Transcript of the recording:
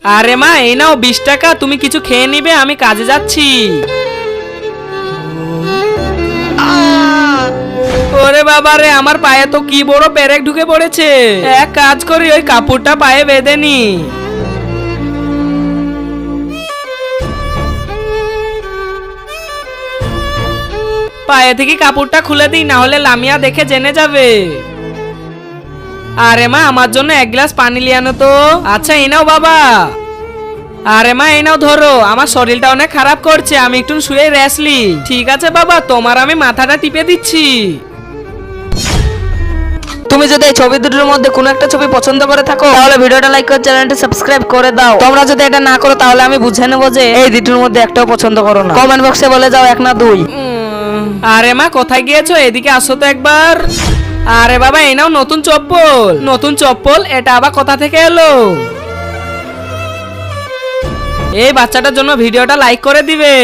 আরে মা এই নাও 20 টাকা, তুমি কিছু খেয়ে নিবে, আমি কাজে যাচ্ছি। ওরে বাবা রে, আমার পায়ে তো কি বড় পেরেক ঢুকে পড়েছে। এক কাজ করি, ওই কাপড়টা পায়ে বেঁধে নি। পায়ে থেকে কাপড়টা খুলে দিই, না হলে লামিয়া দেখে জেনে যাবে। আরে মা আমার জন্য 1 গ্লাস পানি লিয়ে আনো তো। আচ্ছা এই নাও বাবা। আরে মা এই নাও ধরো, আমার শরীরটা অনেক খারাপ করছে, আমি একটু শুয়ে রেস্টলি। ঠিক আছে বাবা, তোমার আমি মাথাটা টিপে দিচ্ছি। তুমি যদি এই ছবি দুটোর মধ্যে কোনো একটা ছবি পছন্দ করে থাকো তাহলে ভিডিওটা লাইক করে চ্যানেলটা সাবস্ক্রাইব করে দাও। তোমরা যদি এটা না করো তাহলে আমি বুঝে নেবো যে এই দুটোর মধ্যে একটাও পছন্দ করো না। কমেন্ট বক্সে বলে যাও 1 না 2। আরে মা কোথায় গিয়েছো, এদিকে আসো তো একবার। আরে বাবা এই নাও নতুন চপ্পল। নতুন চপ্পল, এটা আবার কোথা থেকে এলো? এই বাচ্চাটার জন্য ভিডিওটা লাইক করে দিবে।